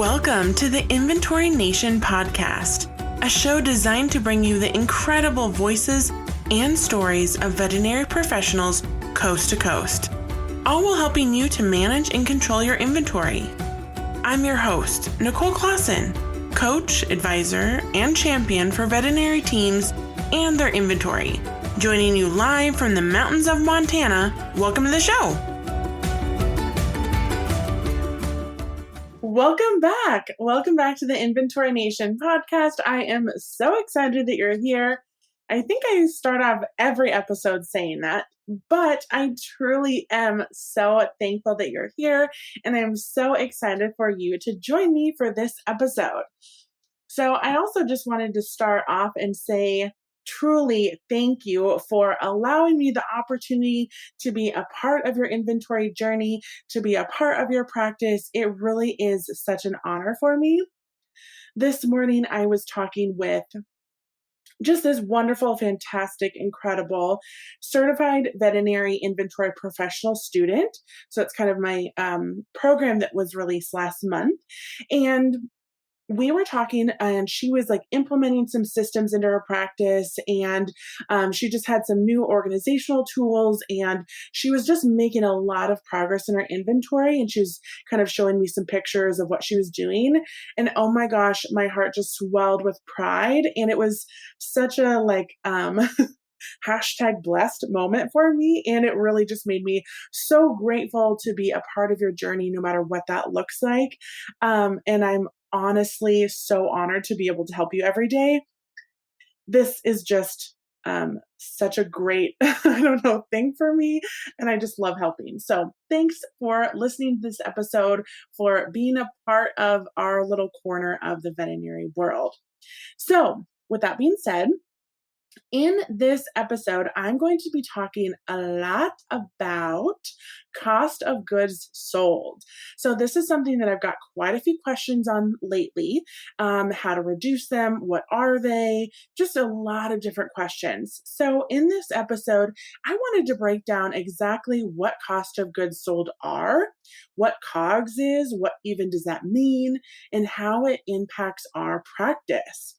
Welcome to the Inventory Nation podcast, a show designed to bring you the incredible voices and stories of veterinary professionals coast to coast, all while helping you to manage and control your inventory. I'm your host, Nicole Clausen, coach, advisor, and champion for veterinary teams and their inventory. Joining you live from the mountains of Montana, welcome to the show. Welcome back. Welcome back to the Inventory Nation podcast. I am so excited that you're here. I think I start off every episode saying that, but I truly am so thankful that you're here, and I'm so excited for you to join me for this episode. So I also just wanted to start off and say, truly thank you for allowing me the opportunity to be a part of your inventory journey, to be a part of your practice. It really is such an honor for me. This morning, I was talking with just this wonderful, fantastic, incredible certified veterinary inventory professional student. So it's kind of my program that was released last month. And we were talking, and she was like implementing some systems into her practice, and she just had some new organizational tools, and she was just making a lot of progress in her inventory, and she was kind of showing me some pictures of what she was doing. And oh my gosh, my heart just swelled with pride. And it was such a hashtag blessed moment for me. And it really just made me so grateful to be a part of your journey, no matter what that looks like. And I'm honestly so honored to be able to help you every day. This is just such a great, thing for me. And I just love helping. So thanks for listening to this episode, for being a part of our little corner of the veterinary world. So with that being said, in this episode, I'm going to be talking a lot about cost of goods sold. So this is something that I've got quite a few questions on lately. How to reduce them, what are they? Just a lot of different questions. So in this episode, I wanted to break down exactly what cost of goods sold are, what COGS is, what even does that mean, and how it impacts our practice.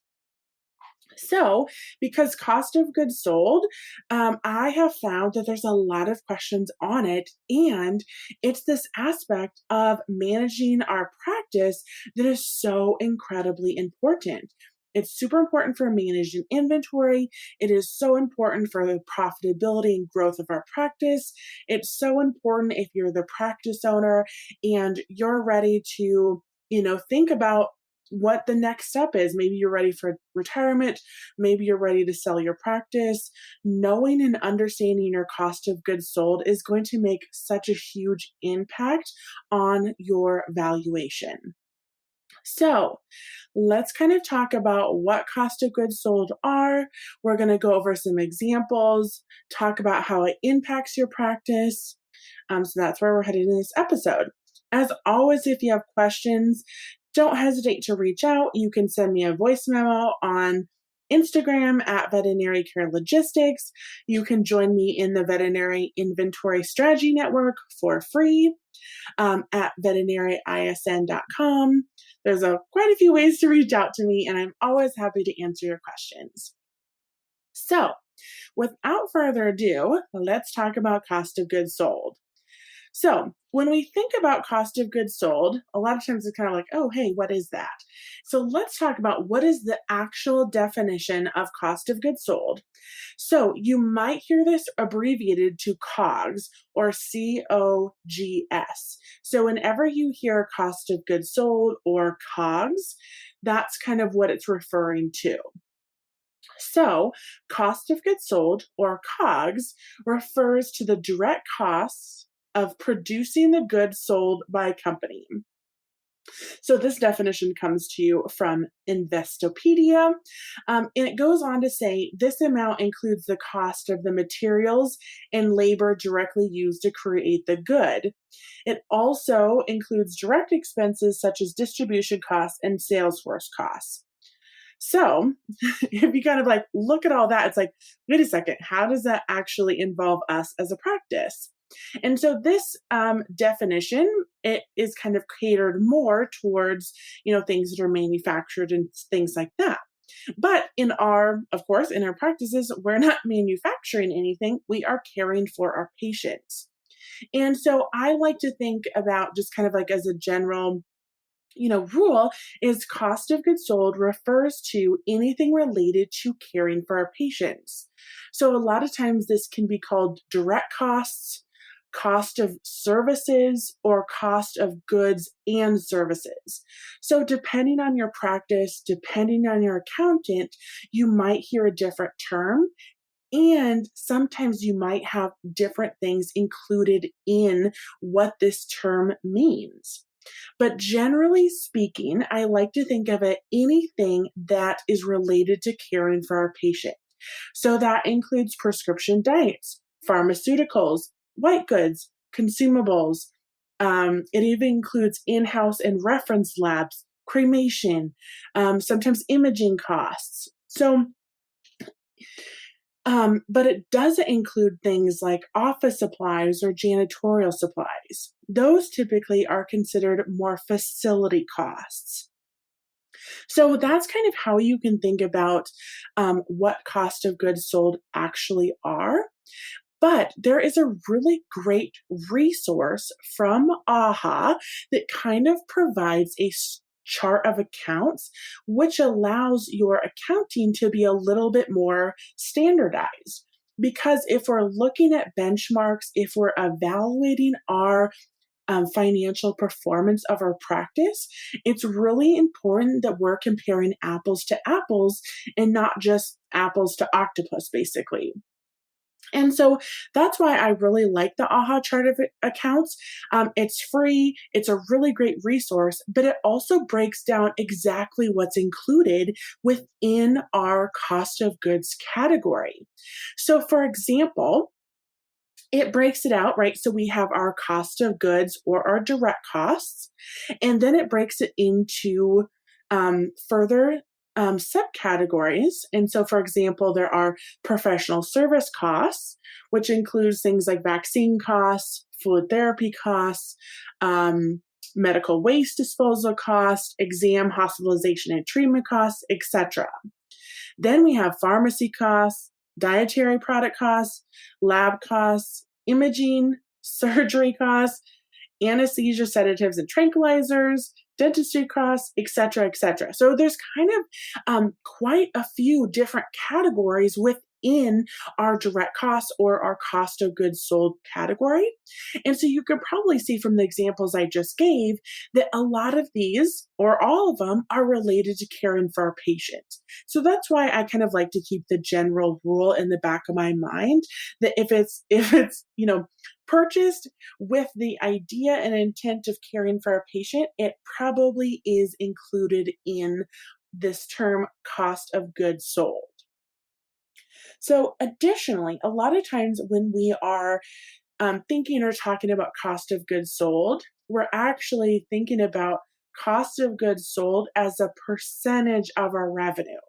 So, because cost of goods sold, I have found that there's a lot of questions on it, and it's this aspect of managing our practice that is so incredibly important. It's super important for managing inventory. It is so important for the profitability and growth of our practice. It's so important if you're the practice owner and you're ready to, think about what the next step is. Maybe you're ready for retirement. Maybe you're ready to sell your practice. Knowing and understanding your cost of goods sold is going to make such a huge impact on your valuation. So let's kind of talk about what cost of goods sold are. We're going to go over some examples, talk about how it impacts your practice. So that's where we're headed in this episode. As always, if you have questions, don't hesitate to reach out. You can send me a voice memo on Instagram at Veterinary Care Logistics. You can join me in the Veterinary Inventory Strategy Network for free at veterinaryisn.com. There's quite a few ways to reach out to me, and I'm always happy to answer your questions. So, without further ado, let's talk about cost of goods sold. So when we think about cost of goods sold, a lot of times it's kind of like, oh, hey, what is that? So let's talk about what is the actual definition of cost of goods sold. So you might hear this abbreviated to COGS or COGS. So whenever you hear cost of goods sold or COGS, that's kind of what it's referring to. So cost of goods sold or COGS refers to the direct costs of producing the goods sold by a company. So this definition comes to you from Investopedia, and it goes on to say this amount includes the cost of the materials and labor directly used to create the good. It also includes direct expenses such as distribution costs and sales force costs. So if you kind of look at all that, it's like, wait a second, how does that actually involve us as a practice? And so this definition, it is kind of catered more towards, things that are manufactured and things like that. But of course, in our practices, we're not manufacturing anything. We are caring for our patients. And so I like to think about just kind of like as a general rule is cost of goods sold refers to anything related to caring for our patients. So a lot of times this can be called direct costs, cost of services, or cost of goods and services. So depending on your practice, depending on your accountant, you might hear a different term. And sometimes you might have different things included in what this term means. But generally speaking, I like to think of it anything that is related to caring for our patient. So that includes prescription diets, pharmaceuticals, white goods, consumables. It even includes in-house and reference labs, cremation, sometimes imaging costs. But it doesn't include things like office supplies or janitorial supplies. Those typically are considered more facility costs. So that's kind of how you can think about what cost of goods sold actually are. But there is a really great resource from AHA that kind of provides a chart of accounts, which allows your accounting to be a little bit more standardized. Because if we're looking at benchmarks, if we're evaluating our financial performance of our practice, it's really important that we're comparing apples to apples and not just apples to octopus, basically. And so that's why I really like the AHA chart of accounts. It's free, it's a really great resource, but it also breaks down exactly what's included within our cost of goods category. So, for example, it breaks it out, right? So we have our cost of goods or our direct costs, and then it breaks it into further subcategories. And so, for example, there are professional service costs, which includes things like vaccine costs, fluid therapy costs, medical waste disposal costs, exam, hospitalization, and treatment costs, etc. Then we have pharmacy costs, dietary product costs, lab costs, imaging, surgery costs, anesthesia, sedatives, and tranquilizers, dentistry costs, etc., etc. So there's kind of quite a few different categories within our direct costs or our cost of goods sold category. And so you can probably see from the examples I just gave that a lot of these or all of them are related to caring for our patients. So that's why I kind of like to keep the general rule in the back of my mind that if it's purchased with the idea and intent of caring for our patient, it probably is included in this term cost of goods sold. So additionally, a lot of times when we are thinking or talking about cost of goods sold, we're actually thinking about cost of goods sold as a percentage of our revenue,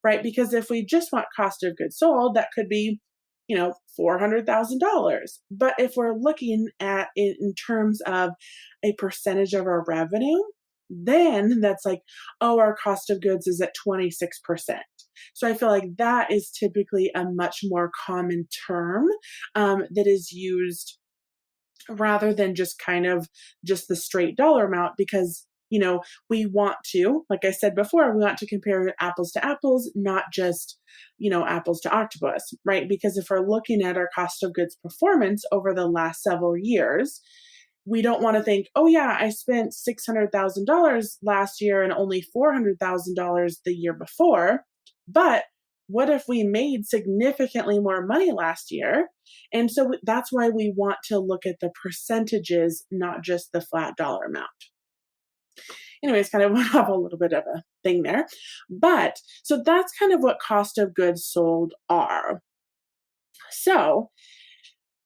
right? Because if we just want cost of goods sold, that could be, $400,000. But if we're looking at it in terms of a percentage of our revenue, then that's like, oh, our cost of goods is at 26%. So I feel like that is typically a much more common term that is used rather than just kind of just the straight dollar amount because we want to, like I said before, we want to compare apples to apples, not just apples to octopus, right? Because if we're looking at our cost of goods performance over the last several years, we don't want to think, oh yeah, I spent $600,000 last year and only $400,000 the year before. But what if we made significantly more money last year? And so that's why we want to look at the percentages, not just the flat dollar amount. Anyways, kind of went off a little bit of a thing there. But so that's kind of what cost of goods sold are. So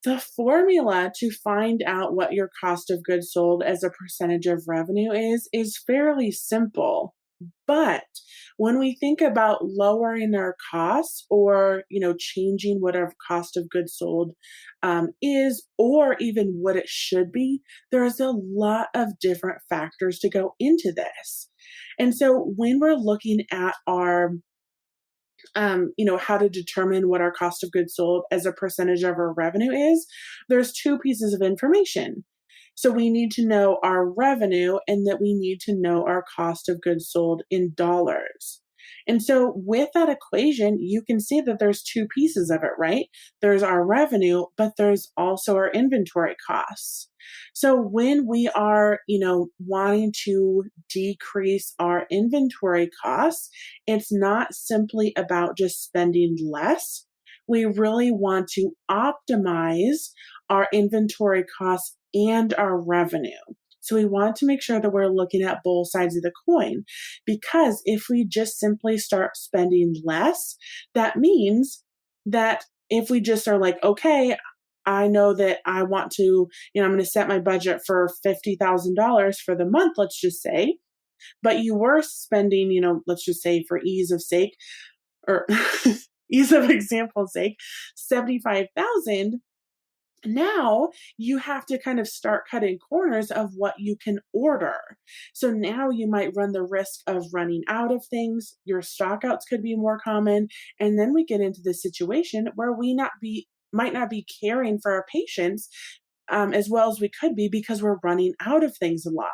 the formula to find out what your cost of goods sold as a percentage of revenue is fairly simple. But when we think about lowering our costs or, changing what our cost of goods sold is, or even what it should be, there's a lot of different factors to go into this. And so when we're looking at our how to determine what our cost of goods sold as a percentage of our revenue is, there's two pieces of information. So we need to know our revenue and that we need to know our cost of goods sold in dollars. And so with that equation, you can see that there's two pieces of it, right? There's our revenue, but there's also our inventory costs. So when we are, wanting to decrease our inventory costs, it's not simply about just spending less. We really want to optimize our inventory costs and our revenue. So we want to make sure that we're looking at both sides of the coin, because if we just simply start spending less, that means that if we just are like, okay, I know that I want to, I'm going to set my budget for $50,000 for the month, let's just say, but you were spending, let's just say for ease of sake or ease of example's sake, 75,000. Now you have to kind of start cutting corners of what you can order. So now you might run the risk of running out of things. Your stockouts could be more common. And then we get into the situation where might not be caring for our patients as well as we could be because we're running out of things a lot.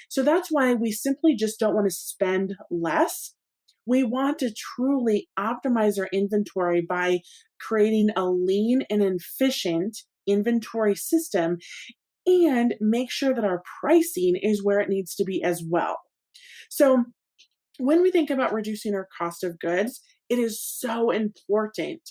So that's why we simply just don't want to spend less. We want to truly optimize our inventory by creating a lean and efficient inventory system and make sure that our pricing is where it needs to be as well. So when we think about reducing our cost of goods, it is so important.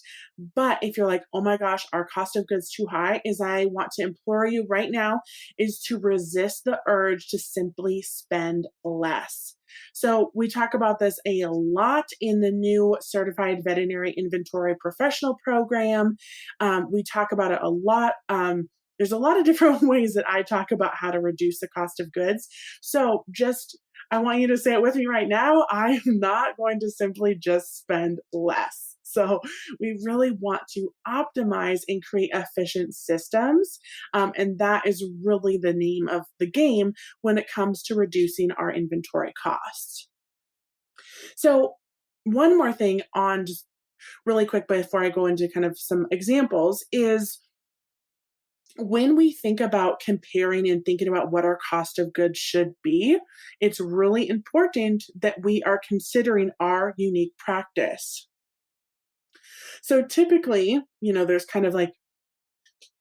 But if you're like, oh my gosh, our cost of goods too high, is I want to implore you right now is to resist the urge to simply spend less. So we talk about this a lot in the new Certified Veterinary Inventory Professional program. We talk about it a lot. There's a lot of different ways that I talk about how to reduce the cost of goods. So I want you to say it with me right now. I am not going to simply just spend less. So we really want to optimize and create efficient systems. And that is really the name of the game when it comes to reducing our inventory costs. So one more thing on just really quick before I go into kind of some examples is when we think about comparing and thinking about what our cost of goods should be, it's really important that we are considering our unique practice. So typically, there's kind of like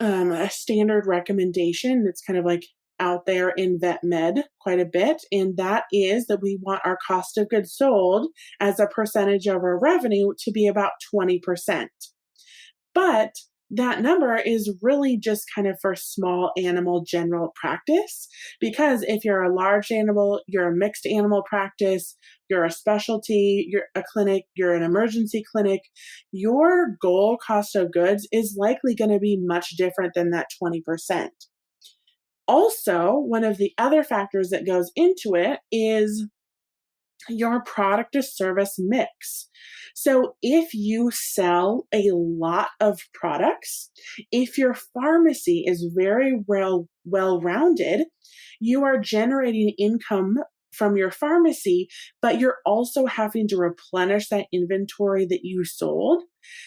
a standard recommendation that's kind of like out there in vet med quite a bit. And that is that we want our cost of goods sold as a percentage of our revenue to be about 20%. But that number is really just kind of for small animal general practice, because if you're a large animal, you're a mixed animal practice, you're a specialty, you're a clinic, you're an emergency clinic, your goal cost of goods is likely going to be much different than that 20%. Also, one of the other factors that goes into it is your product to service mix. So if you sell a lot of products, if your pharmacy is very well-rounded, you are generating income from your pharmacy, but you're also having to replenish that inventory that you sold.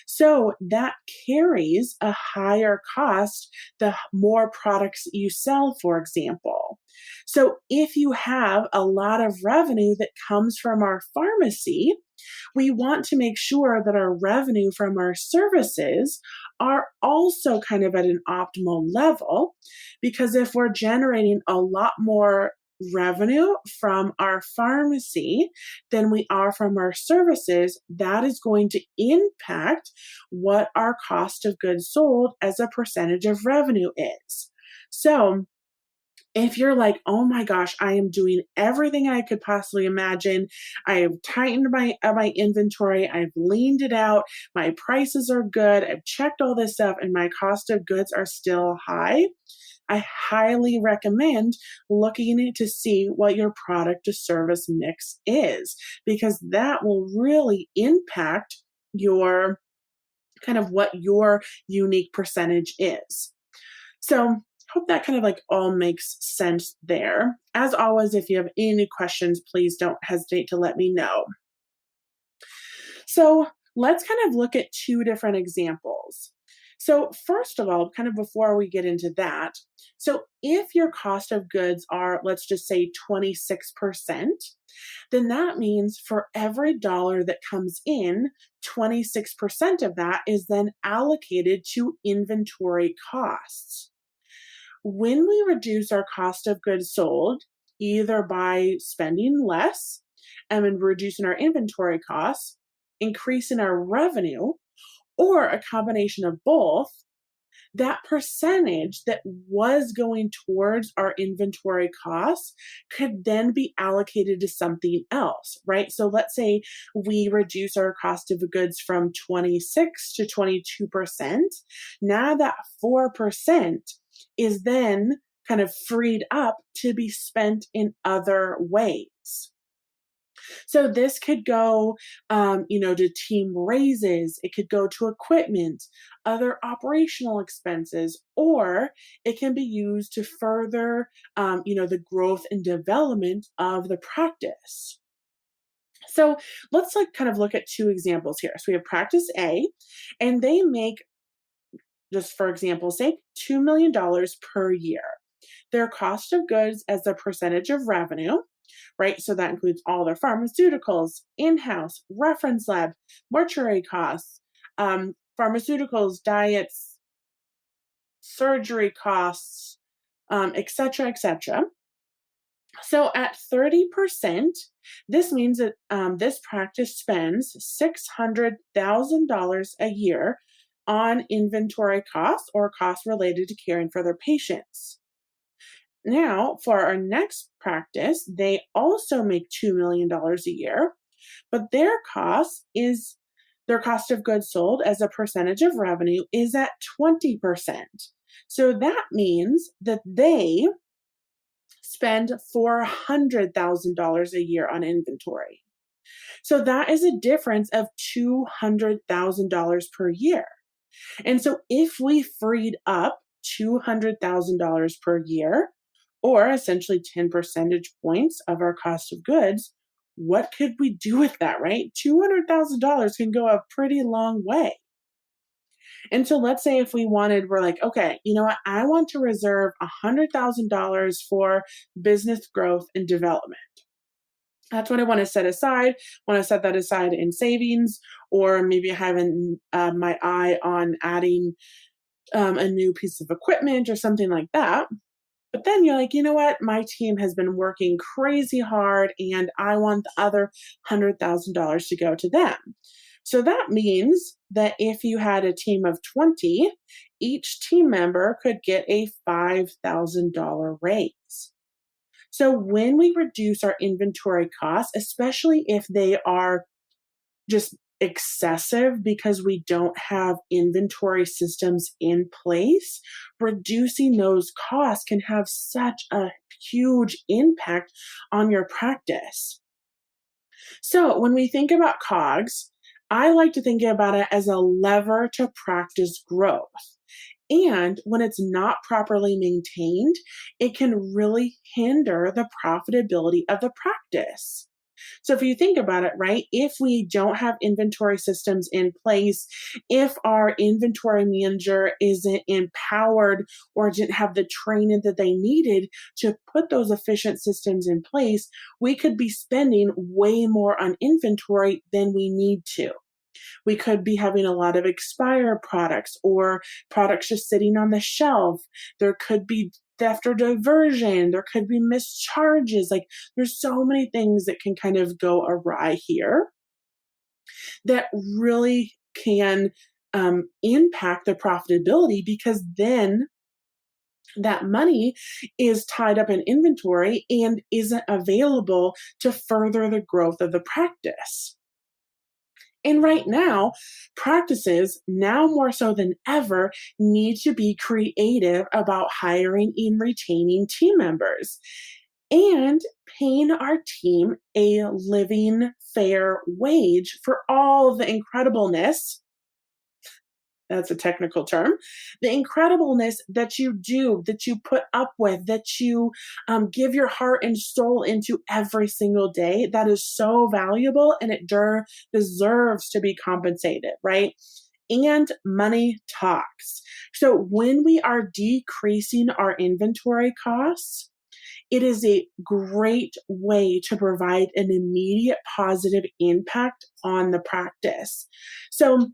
So that carries a higher cost the more products you sell, for example. So if you have a lot of revenue that comes from our pharmacy, we want to make sure that our revenue from our services are also kind of at an optimal level, because if we're generating a lot more revenue from our pharmacy than we are from our services, that is going to impact what our cost of goods sold as a percentage of revenue is. So if you're like, oh my gosh, I am doing everything I could possibly imagine. I have tightened my inventory. I've leaned it out. My prices are good. I've checked all this stuff and my cost of goods are still high. I highly recommend looking at to see what your product to service mix is, because that will really impact your kind of what your unique percentage is. So, hope that kind of like all makes sense there. As always, if you have any questions, please don't hesitate to let me know. So, let's kind of look at two different examples. So, first of all, kind of before we get into that, so if your cost of goods are, let's just say 26%, then that means for every dollar that comes in, 26% of that is then allocated to inventory costs. When we reduce our cost of goods sold, either by spending less and then reducing our inventory costs, increasing our revenue, or a combination of both, that percentage that was going towards our inventory costs could then be allocated to something else, right? So let's say we reduce our cost of goods from 26 to 22%. Now that 4% is then kind of freed up to be spent in other ways. So this could go, to team raises. It could go to equipment, other operational expenses, or it can be used to further, the growth and development of the practice. So let's kind of look at two examples here. So we have practice A, and they make, just for example's sake, $2 million per year. Their cost of goods as a percentage of revenue, right? So that includes all their pharmaceuticals, in-house, reference lab, mortuary costs, pharmaceuticals, diets, surgery costs, et cetera, et cetera. So at 30%, this means that this practice spends $600,000 a year on inventory costs or costs related to caring for their patients. Now, for our next practice, they also make $2 million a year, but their cost of goods sold as a percentage of revenue is at 20%. So that means that they spend $400,000 a year on inventory. So that is a difference of $200,000 per year. And so if we freed up $200,000 per year, or essentially 10 percentage points of our cost of goods, what could we do with that, right? $200,000 can go a pretty long way. And so let's say if we're like, okay, you know what? I want to reserve $100,000 for business growth and development. That's what I want to set aside. I want to set that aside in savings, or maybe having my eye on adding a new piece of equipment or something like that. But then you're like, you know what? My team has been working crazy hard and I want the other $100,000 to go to them. So that means that if you had a team of 20, each team member could get a $5,000 raise. So when we reduce our inventory costs, especially if they are just excessive because we don't have inventory systems in place, reducing those costs can have such a huge impact on your practice. So when we think about COGS, I like to think about it as a lever to practice growth. And when it's not properly maintained, it can really hinder the profitability of the practice. So if you think about it, right, if we don't have inventory systems in place, if our inventory manager isn't empowered or didn't have the training that they needed to put those efficient systems in place, we could be spending way more on inventory than we need to. We could be having a lot of expired products or products just sitting on the shelf. There could be theft or diversion. There could be mischarges. Like there's so many things that can kind of go awry here that really can impact the profitability, because then that money is tied up in inventory and isn't available to further the growth of the practice. And right now, practices, now more so than ever, need to be creative about hiring and retaining team members and paying our team a living, fair wage for all the incredibleness, that's a technical term, the incredibleness that you do, that you put up with, that you give your heart and soul into every single day. That is so valuable and it deserves to be compensated, right? And money talks. So when we are decreasing our inventory costs, it is a great way to provide an immediate positive impact on the practice. So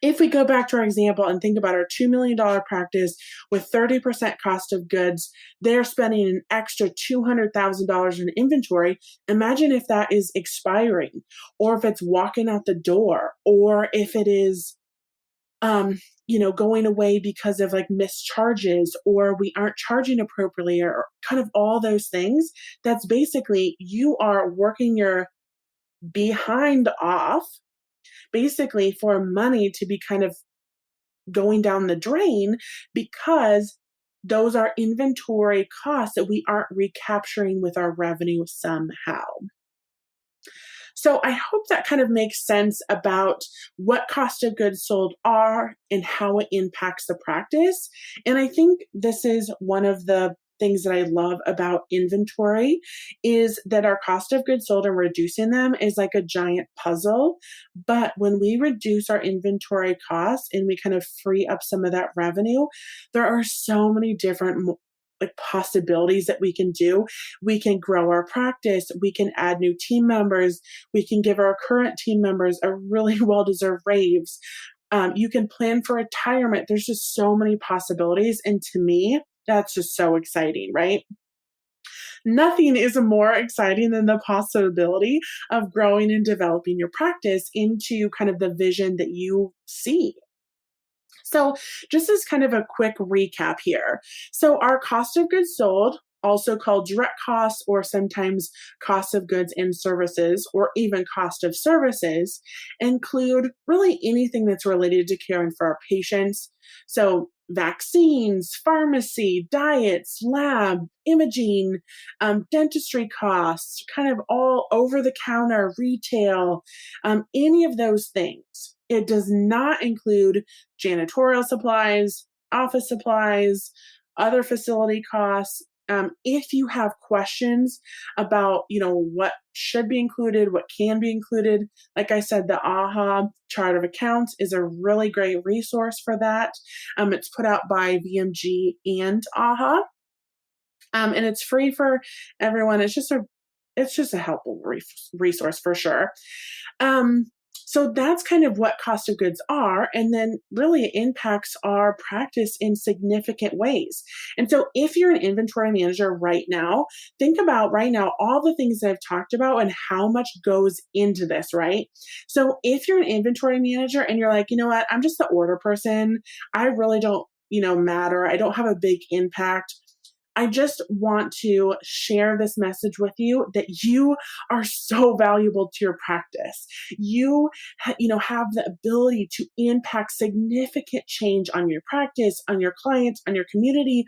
if we go back to our example and think about our $2 million practice with 30% cost of goods, they're spending an extra $200,000 in inventory. Imagine if that is expiring, or if it's walking out the door, or if it is going away because of like missed charges, or we aren't charging appropriately, or kind of all those things. That's basically you are working your behind off basically for money to be kind of going down the drain because those are inventory costs that we aren't recapturing with our revenue somehow. So I hope that kind of makes sense about what cost of goods sold are and how it impacts the practice. And I think this is one of the things that I love about inventory is that our cost of goods sold and reducing them is like a giant puzzle. But when we reduce our inventory costs and we kind of free up some of that revenue, there are so many different like possibilities that we can do. We can grow our practice. We can add new team members. We can give our current team members a really well-deserved raise. You can plan for retirement. There's just so many possibilities. And to me, that's just so exciting, right? Nothing is more exciting than the possibility of growing and developing your practice into kind of the vision that you see. So just as kind of a quick recap here. So our cost of goods sold, also called direct costs or sometimes cost of goods and services or even cost of services, include really anything that's related to caring for our patients. So vaccines, pharmacy, diets, lab, imaging, dentistry costs, kind of all over the counter, retail, any of those things. It does not include janitorial supplies, office supplies, other facility costs. If you have questions about, what should be included, what can be included, like I said, the AHA chart of accounts is a really great resource for that. It's put out by VMG and AHA, and it's free for everyone. It's just a helpful resource for sure. So that's kind of what cost of goods are. And then really it impacts our practice in significant ways. And so if you're an inventory manager right now, think about right now all the things that I've talked about and how much goes into this, right? So if you're an inventory manager and you're like, you know what, I'm just the order person. I really don't, matter. I don't have a big impact. I just want to share this message with you that you are so valuable to your practice. You, have the ability to impact significant change on your practice, on your clients, on your community,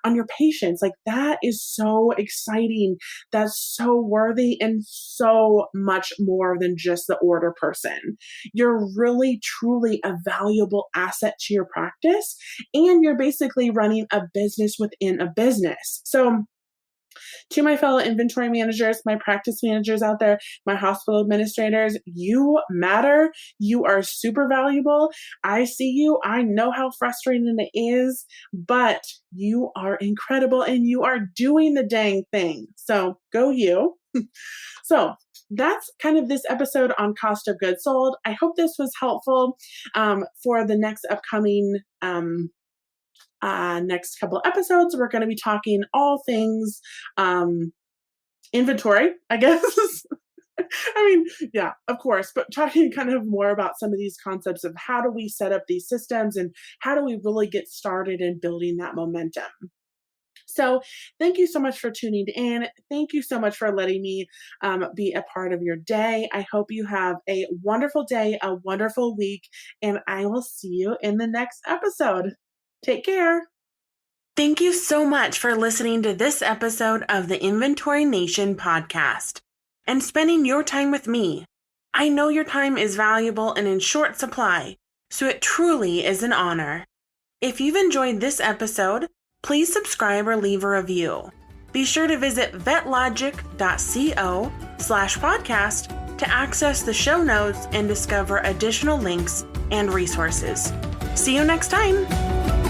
on your patients. Like that is so exciting. That's so worthy and so much more than just the order person. You're really, truly a valuable asset to your practice. And you're basically running a business within a business. So to my fellow inventory managers, my practice managers out there, my hospital administrators, you matter. You are super valuable. I see you. I know how frustrating it is, but you are incredible and you are doing the dang thing. So go you. So that's kind of this episode on cost of goods sold. I hope this was helpful for the next upcoming next couple episodes. We're going to be talking all things inventory, I guess. I mean, yeah, of course, but talking kind of more about some of these concepts of how do we set up these systems and how do we really get started in building that momentum. So thank you so much for tuning in. Thank you so much for letting me be a part of your day. I hope you have a wonderful day, a wonderful week, and I will see you in the next episode. Take care. Thank you so much for listening to this episode of the Inventory Nation podcast and spending your time with me. I know your time is valuable and in short supply, so it truly is an honor. If you've enjoyed this episode, please subscribe or leave a review. Be sure to visit vetlogic.co/podcast to access the show notes and discover additional links and resources. See you next time.